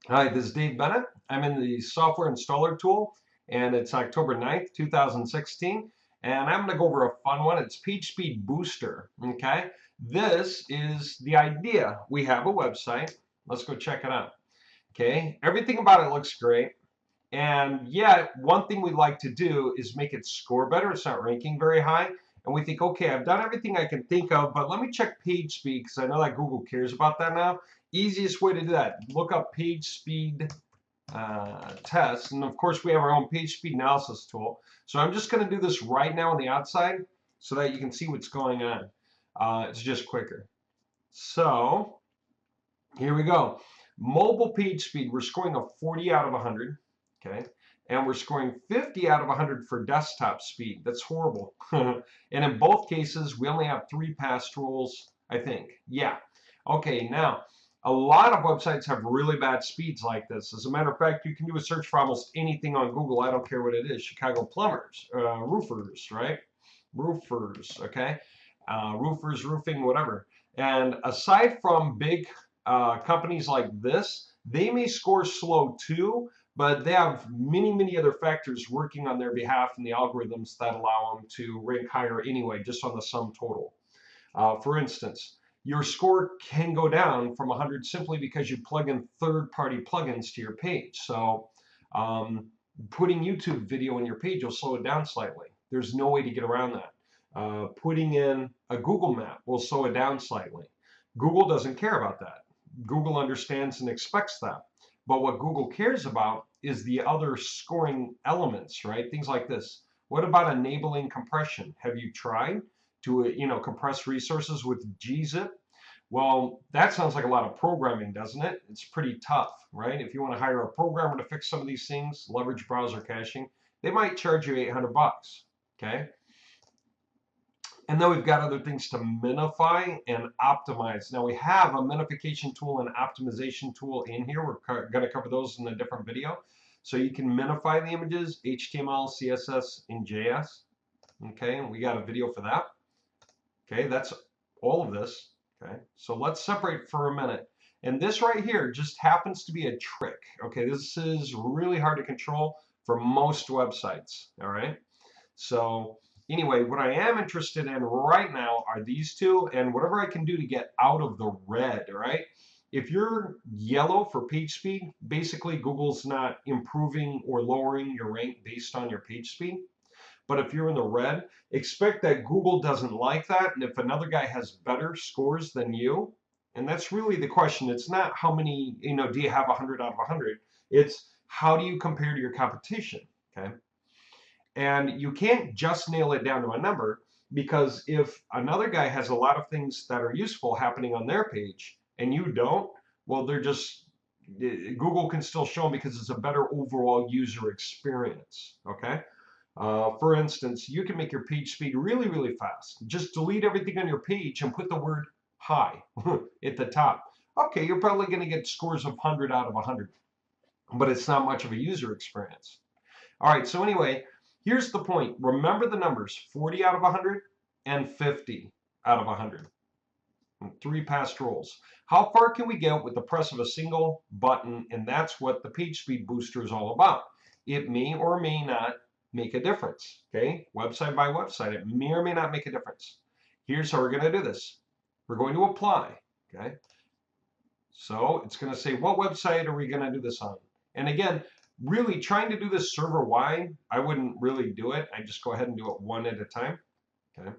Hi, this is Dave Bennett. I'm in the software installer tool, and it's October 9th, 2016. And I'm going to go over a fun one. It's PageSpeed Booster. Okay, this is the idea. We have a website. Let's go check it out. Okay, everything about it looks great. And yet, one thing we like to do is make it score better. It's not ranking very high. And we think, okay, I've done everything I can think of, but let me check page speed because I know that Google cares about that now. Easiest way to do that, look up page speed test. And of course, we have our own page speed analysis tool. So I'm just going to do this right now on the outside so that you can see what's going on. It's just quicker. So here we go. Mobile page speed, we're scoring a 40 out of 100, okay? And we're scoring 50 out of 100 for desktop speed. That's horrible. And in both cases, we only have 3 pass rules, I think. Yeah. Okay, now, a lot of websites have really bad speeds like this. As a matter of fact, you can do a search for almost anything on Google. I don't care what it is. Chicago plumbers, roofers, right? Roofers, okay? Roofers, roofing, whatever. And aside from big companies like this, they may score slow too, but they have many, many other factors working on their behalf in the algorithms that allow them to rank higher anyway, just on the sum total. For instance, your score can go down from 100 simply because you plug in third-party plugins to your page. So um, putting YouTube video on your page will slow it down slightly. There's no way to get around that. Putting in a Google map will slow it down slightly. Google doesn't care about that. Google understands and expects that. But what Google cares about is the other scoring elements, right? Things like this. What about enabling compression? Have you tried to, compress resources with gzip? Well, that sounds like a lot of programming, doesn't it? It's pretty tough, right? If you want to hire a programmer to fix some of these things, leverage browser caching, they might charge you 800 bucks, okay? And then we've got other things to minify and optimize. Now we have a minification tool and optimization tool in here. We're going to cover those in a different video. So you can minify the images, HTML, CSS, and JS. Okay, and we got a video for that. Okay, that's all of this. Okay, so let's separate for a minute. And this right here just happens to be a trick. Okay, this is really hard to control for most websites. All right. So anyway, what I am interested in right now are these two and whatever I can do to get out of the red, right? If you're yellow for page speed, basically Google's not improving or lowering your rank based on your page speed. But if you're in the red, expect that Google doesn't like that. And if another guy has better scores than you, and that's really the question, it's not how many, do you have 100 out of 100? It's how do you compare to your competition, okay? And you can't just nail it down to a number because if another guy has a lot of things that are useful happening on their page and you don't, well, they're just, Google can still show them because it's a better overall user experience, okay? For instance, you can make your page speed really, really fast. Just delete everything on your page and put the word hi at the top. Okay, you're probably going to get scores of 100 out of 100, but it's not much of a user experience. All right, so anyway, here's the point. Remember the numbers, 40 out of 100 and 50 out of 100. 3 past rolls. How far can we get with the press of a single button? And that's what the page speed booster is all about. It may or may not make a difference, okay? Website by website, it may or may not make a difference. Here's how we're going to do this. We're going to apply, okay? So it's going to say, what website are we going to do this on? And again, really trying to do this server wide, I wouldn't really do it. I just go ahead and do it one at a time. Okay.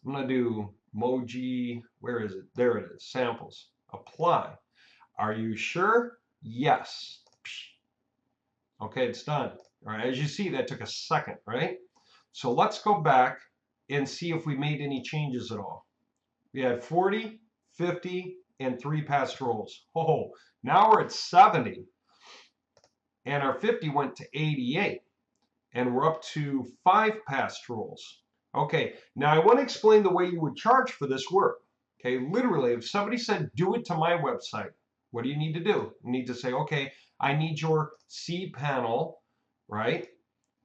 I'm going to do Moji. Where is it? There it is. Samples. Apply. Are you sure? Yes. Okay, it's done. All right. As you see, that took a second, right? So let's go back and see if we made any changes at all. We had 40, 50, and 3 past rolls. Oh, now we're at 70. And our 50 went to 88. And we're up to 5 past rolls. Okay, now I want to explain the way you would charge for this work. Okay, literally, if somebody said, do it to my website, what do you need to do? You need to say, okay, I need your cPanel, right?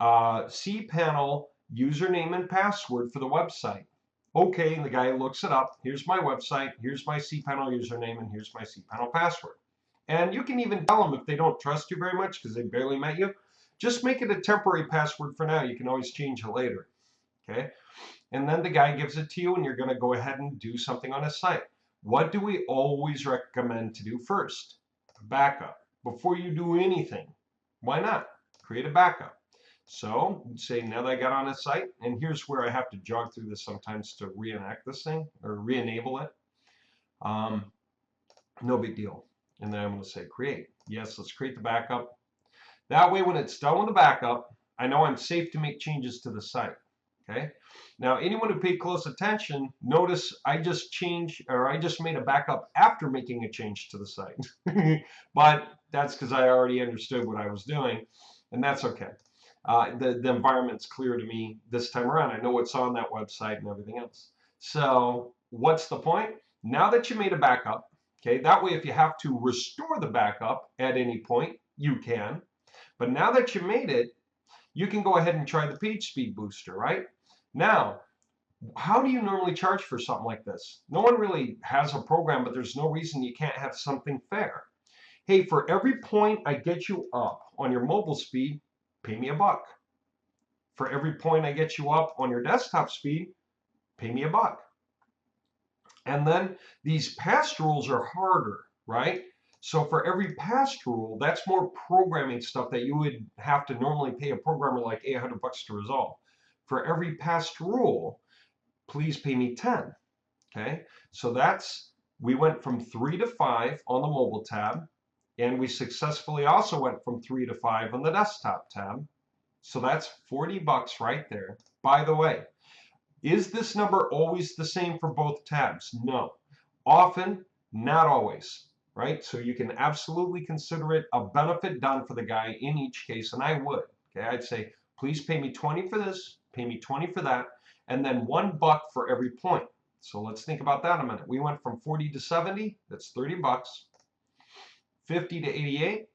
cPanel username and password for the website. Okay, and the guy looks it up. Here's my website, here's my cPanel username, and here's my cPanel password. And you can even tell them if they don't trust you very much because they barely met you, just make it a temporary password for now. You can always change it later. Okay. And then the guy gives it to you and you're going to go ahead and do something on his site. What do we always recommend to do first? A backup. Before you do anything. Why not? Create a backup. So say now that I got on a site, and here's where I have to jog through this sometimes to reenact this thing or re-enable it. No big deal. And then I'm going to say create. Yes, let's create the backup. That way when it's done with the backup, I know I'm safe to make changes to the site. Okay. Now, anyone who paid close attention, notice I just made a backup after making a change to the site. But that's because I already understood what I was doing, and that's okay. The environment's clear to me this time around. I know what's on that website and everything else. So what's the point? Now that you made a backup, okay, that way if you have to restore the backup at any point, you can. But now that you made it, you can go ahead and try the page speed booster, right? Now, how do you normally charge for something like this? No one really has a program, but there's no reason you can't have something fair. Hey, for every point I get you up on your mobile speed, pay me $1. For every point I get you up on your desktop speed, pay me $1. And then these past rules are harder, right? So for every past rule, that's more programming stuff that you would have to normally pay a programmer like $800 to resolve. For every past rule, please pay me 10. Okay, so we went from 3 to 5 on the mobile tab, and we successfully also went from 3 to 5 on the desktop tab. So that's $40 right there. By the way, is this number always the same for both tabs? No. Often, not always, right? So you can absolutely consider it a benefit done for the guy in each case, and I would. Okay, I'd say, please pay me 20 for this, pay me 20 for that, and then $1 for every point. So let's think about that a minute. We went from 40 to 70, that's $30. 50 to 88,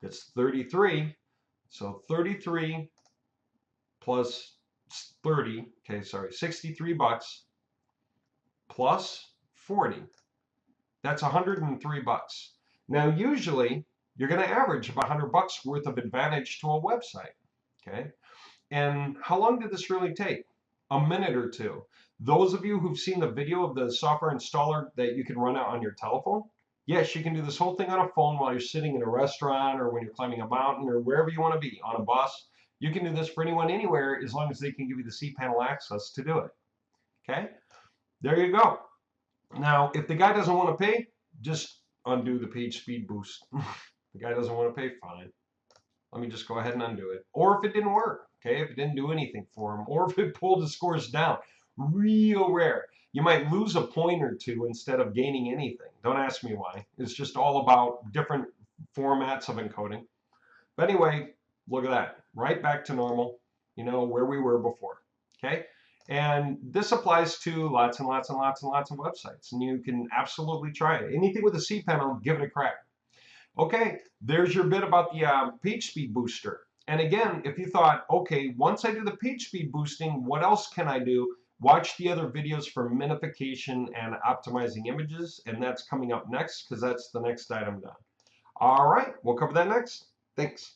that's 33. So 33 plus 30, okay, sorry, $63 plus 40. That's $103. Now, usually you're going to average about $100 worth of advantage to a website, okay? And how long did this really take? A minute or two. Those of you who've seen the video of the software installer that you can run out on your telephone, yes, you can do this whole thing on a phone while you're sitting in a restaurant or when you're climbing a mountain or wherever you want to be, on a bus. You can do this for anyone, anywhere, as long as they can give you the cPanel access to do it. Okay? There you go. Now, if the guy doesn't want to pay, just undo the page speed boost. The guy doesn't want to pay, fine. Let me just go ahead and undo it. Or if it didn't work, okay? If it didn't do anything for him, or if it pulled the scores down. Real rare. You might lose a point or two instead of gaining anything. Don't ask me why. It's just all about different formats of encoding. But anyway, look at that. Right back to normal, where we were before, okay? And this applies to lots and lots and lots and lots of websites. And you can absolutely try it. Anything with a cPanel, give it a crack. Okay, there's your bit about the page speed booster. And again, if you thought, okay, once I do the page speed boosting, what else can I do? Watch the other videos for minification and optimizing images, and that's coming up next because that's the next item done. All right, we'll cover that next. Thanks.